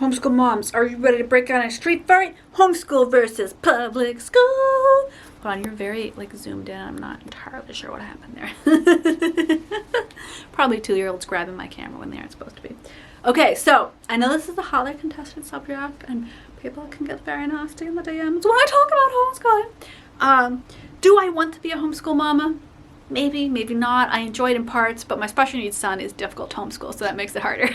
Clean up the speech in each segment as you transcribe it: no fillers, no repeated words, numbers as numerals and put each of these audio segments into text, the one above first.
Homeschool moms, are you ready to break out in a street fight? Homeschool versus public school. Hold on, you're very zoomed in. I'm not entirely sure what happened there. Probably 2-year-olds grabbing my camera when they aren't supposed to be. Okay, so I know this is a highly contested subject and people can get very nasty in the DMs when I talk about homeschooling. Do I want to be a homeschool mama? Maybe, maybe not. I enjoy it in parts, but my special needs son is difficult to homeschool, so that makes it harder.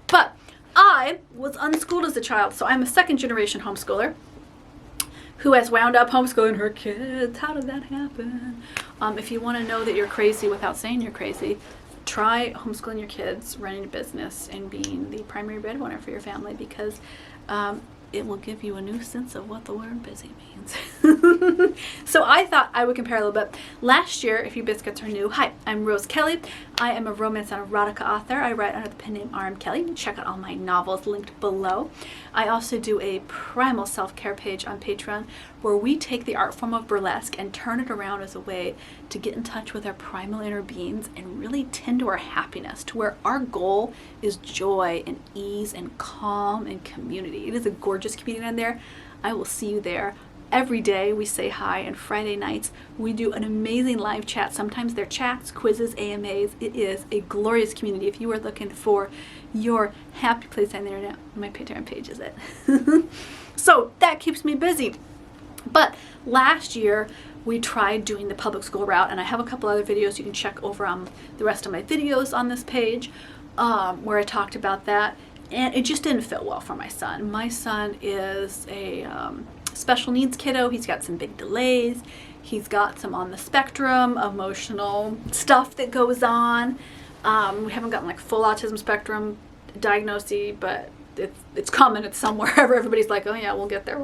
But I was unschooled as a child, so I'm a second-generation homeschooler who has wound up homeschooling her kids. How did that happen? If you want to know that you're crazy without saying you're crazy, try homeschooling your kids, running a business, and being the primary breadwinner for your family, because it will give you a new sense of what the word busy means. So I thought I would compare a little bit. Last year, if you biscuits are new, hi, I'm Rose Kelly. I am a romance and erotica author. I write under the pen name RM Kelly. Check out all my novels linked below. I also do a primal self-care page on Patreon where we take the art form of burlesque and turn it around as a way to get in touch with our primal inner beings and really tend to our happiness, to where our goal is joy and ease and calm and community. It is a gorgeous community in there. I will see you there. Every day we say hi, and Friday nights we do an amazing live chat. Sometimes they're chats, quizzes, AMAs. It is a glorious community. If you are looking for your happy place on the internet, my Patreon page is it. So that keeps me busy. But last year we tried doing the public school route, and I have a couple other videos you can check over on the rest of my videos on this page where I talked about that, and it just didn't fit well for my son. My son is a special needs kiddo. He's got some big delays. He's got some on the spectrum, emotional stuff that goes on. We haven't gotten full autism spectrum diagnosis, but it's coming. It's somewhere. Everybody's like, oh yeah, we'll get there.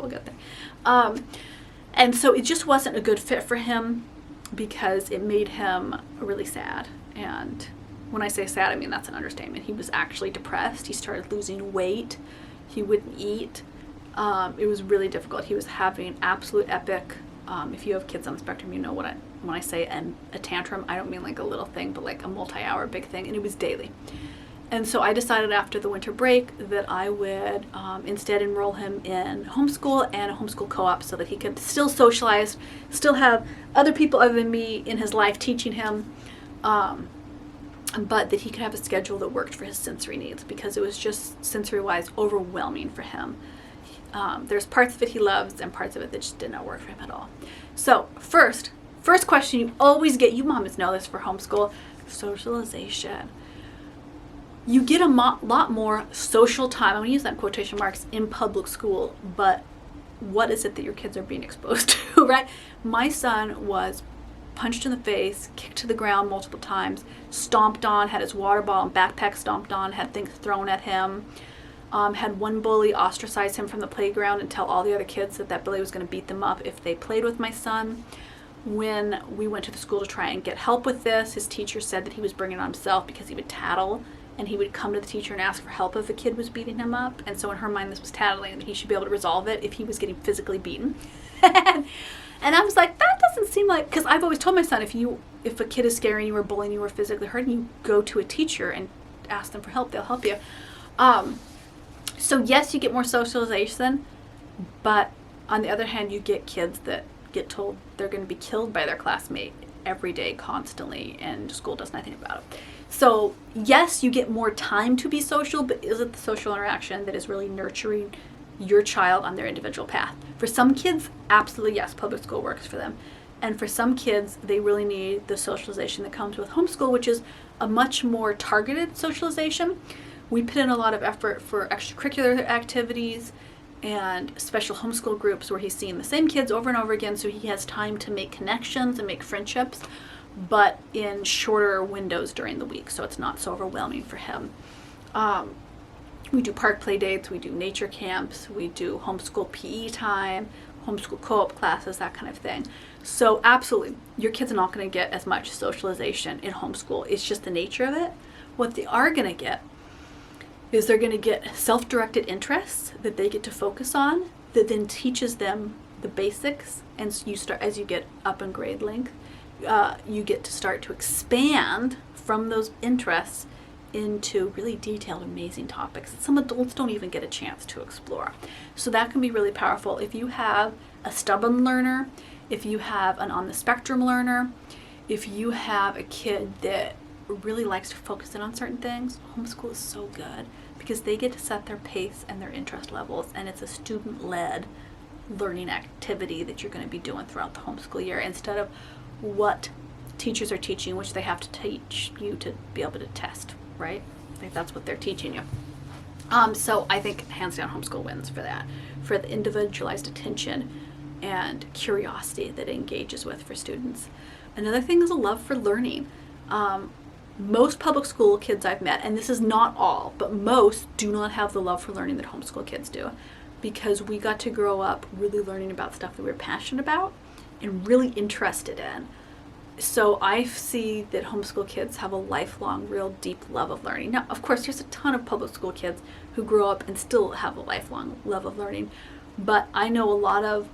And so it just wasn't a good fit for him because it made him really sad. And when I say sad, I mean that's an understatement. He was actually depressed. He started losing weight. He wouldn't eat. It was really difficult. He was having absolute epic, if you have kids on the spectrum, you know when I say a tantrum, I don't mean like a little thing, but like a multi-hour big thing, and it was daily. And so I decided after the winter break that I would instead enroll him in homeschool and a homeschool co-op so that he could still socialize, still have other people other than me in his life teaching him, but that he could have a schedule that worked for his sensory needs, because it was just sensory-wise overwhelming for him. There's parts of it he loves and parts of it that just did not work for him at all. So first question you always get, you mamas know this for homeschool, socialization. You get a lot more social time, I'm going to use that in quotation marks, in public school, but what is it that your kids are being exposed to, right? My son was punched in the face, kicked to the ground multiple times, stomped on, had his water bottle and backpack stomped on, had things thrown at him. Had one bully ostracize him from the playground and tell all the other kids that bully was going to beat them up if they played with my son. When we went to the school to try and get help with this, his teacher said that he was bringing it on himself because he would tattle, and he would come to the teacher and ask for help if a kid was beating him up. And so in her mind, this was tattling, and he should be able to resolve it if he was getting physically beaten. And I was like, that doesn't seem like, because I've always told my son, if a kid is scaring you or bullying you or physically hurting you, go to a teacher and ask them for help. They'll help you. So yes, you get more socialization, but on the other hand, you get kids that get told they're going to be killed by their classmate every day, constantly, and school does nothing about it. So yes, you get more time to be social, but is it the social interaction that is really nurturing your child on their individual path? For some kids, absolutely yes, public school works for them. And for some kids, they really need the socialization that comes with homeschool, which is a much more targeted socialization. We put in a lot of effort for extracurricular activities and special homeschool groups where he's seeing the same kids over and over again, so he has time to make connections and make friendships, but in shorter windows during the week, so it's not so overwhelming for him. We do park play dates, we do nature camps, we do homeschool PE time, homeschool co-op classes, that kind of thing. So absolutely, your kids are not going to get as much socialization in homeschool. It's just the nature of it. What they are going to get is they're going to get self-directed interests that they get to focus on, that then teaches them the basics, and you start, as you get up in grade length, you get to start to expand from those interests into really detailed, amazing topics that some adults don't even get a chance to explore. So that can be really powerful. If you have a stubborn learner, if you have an on the spectrum learner, if you have a kid that really likes to focus in on certain things, homeschool is so good because they get to set their pace and their interest levels, and it's a student-led learning activity that you're going to be doing throughout the homeschool year instead of what teachers are teaching, which they have to teach you to be able to test, right? Like that's what they're teaching you. So I think hands down homeschool wins for that, for the individualized attention and curiosity that it engages with for students. Another thing is a love for learning. Most public school kids I've met, and this is not all, but most do not have the love for learning that homeschool kids do, because we got to grow up really learning about stuff that we were passionate about and really interested in. So I see that homeschool kids have a lifelong, real deep love of learning. Now, of course, there's a ton of public school kids who grow up and still have a lifelong love of learning, but I know a lot of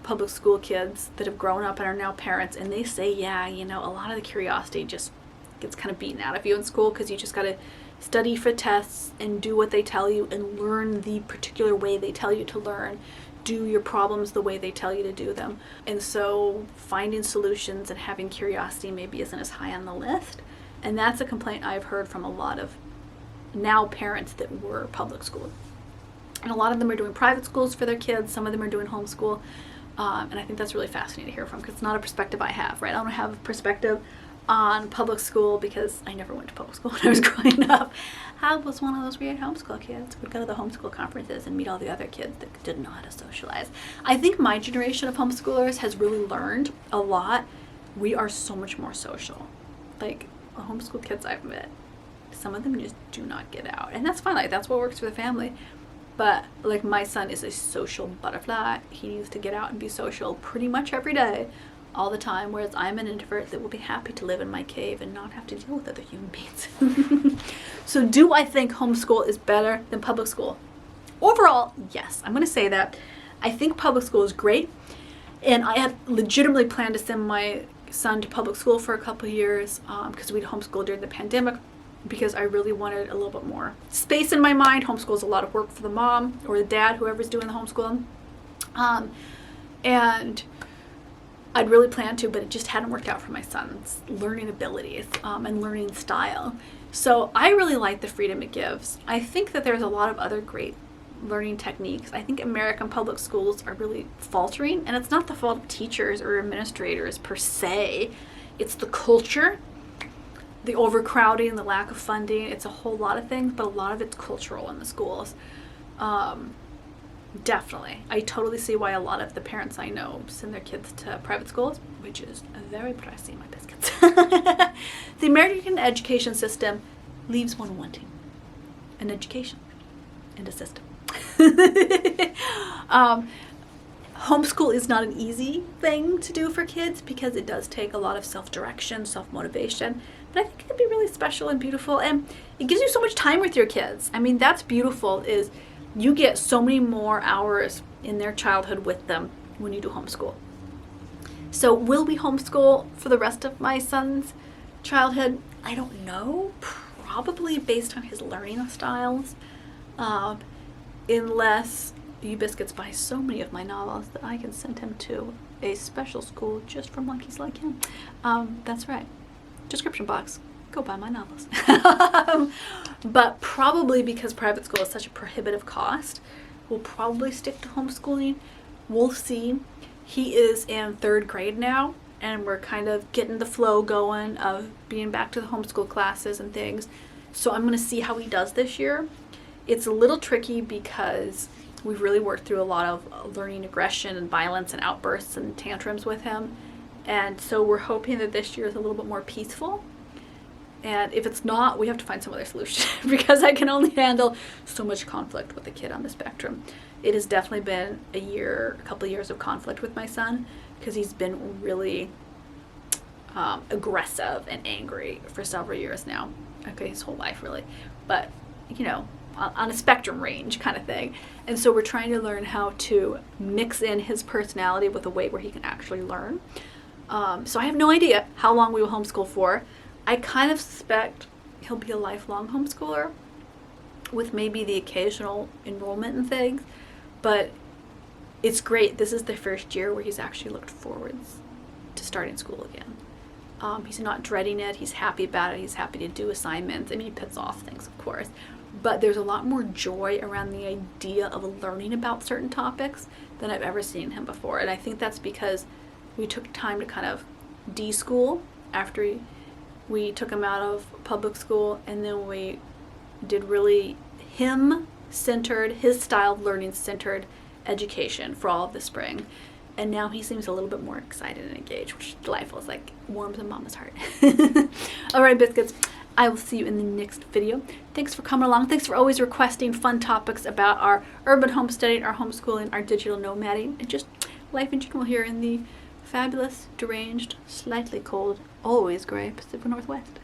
public school kids that have grown up and are now parents, and they say, yeah, you know, a lot of the curiosity just gets kind of beaten out of you in school because you just got to study for tests and do what they tell you and learn the particular way they tell you to learn, do your problems the way they tell you to do them. And so finding solutions and having curiosity maybe isn't as high on the list. And that's a complaint I've heard from a lot of now parents that were public school. And a lot of them are doing private schools for their kids. Some of them are doing homeschool. And I think that's really fascinating to hear from because it's not a perspective I have, right? I don't have a perspective on public school because I never went to public school when I was growing up. I was one of those weird homeschool kids. We'd go to the homeschool conferences and meet all the other kids that didn't know how to socialize. I think my generation of homeschoolers has really learned a lot. We are so much more social. Like the homeschool kids I've met, some of them just do not get out. And that's fine, like that's what works for the family. But like my son is a social butterfly. He needs to get out and be social pretty much every day, all the time, whereas I'm an introvert that will be happy to live in my cave and not have to deal with other human beings. So do I think homeschool is better than public school? Overall, yes. I'm going to say that. I think public school is great, and I had legitimately planned to send my son to public school for a couple of years because we'd homeschooled during the pandemic, because I really wanted a little bit more space in my mind. Homeschool is a lot of work for the mom or the dad, whoever's doing the homeschooling. And I'd really planned to, but it just hadn't worked out for my son's learning abilities and learning style. So I really like the freedom it gives. I think that there's a lot of other great learning techniques. I think American public schools are really faltering, and it's not the fault of teachers or administrators per se. It's the culture, the overcrowding, the lack of funding. It's a whole lot of things, but a lot of it's cultural in the schools. Definitely. I totally see why a lot of the parents I know send their kids to private schools, which is very pricey, my biscuits. The American education system leaves one wanting an education and a system. Homeschool is not an easy thing to do for kids because it does take a lot of self-direction, self-motivation, but I think it can be really special and beautiful, and it gives you so much time with your kids. I mean, that's beautiful, is you get so many more hours in their childhood with them when you do homeschool. So will we homeschool for the rest of my son's childhood? I don't know. Probably based on his learning styles. Unless you biscuits buy so many of my novels that I can send him to a special school just for monkeys like him. That's right. Description box. Go buy my novels. But probably because private school is such a prohibitive cost, we'll probably stick to homeschooling. We'll see. He is in 3rd grade now, and we're kind of getting the flow going of being back to the homeschool classes and things. So I'm going to see how he does this year. It's a little tricky because we've really worked through a lot of learning aggression and violence and outbursts and tantrums with him. And so we're hoping that this year is a little bit more peaceful. And if it's not, we have to find some other solution because I can only handle so much conflict with a kid on the spectrum. It has definitely been a couple of years of conflict with my son because he's been really aggressive and angry for several years now. Okay, his whole life really. But, you know, on a spectrum range kind of thing. And so we're trying to learn how to mix in his personality with a way where he can actually learn. So I have no idea how long we will homeschool for. I kind of suspect he'll be a lifelong homeschooler with maybe the occasional enrollment and things, but it's great. This is the first year where he's actually looked forwards to starting school again. He's not dreading it. He's happy about it. He's happy to do assignments. I mean, he puts off things, of course, but there's a lot more joy around the idea of learning about certain topics than I've ever seen him before. And I think that's because we took time to kind of de-school after we took him out of public school, and then we did really him-centered, his style of learning-centered education for all of the spring. And now he seems a little bit more excited and engaged, which is delightful. It's like warms a mama's heart. All right, biscuits. I will see you in the next video. Thanks for coming along. Thanks for always requesting fun topics about our urban homesteading, our homeschooling, our digital nomading, and just life in general here in the fabulous, deranged, slightly cold, always gray Pacific Northwest.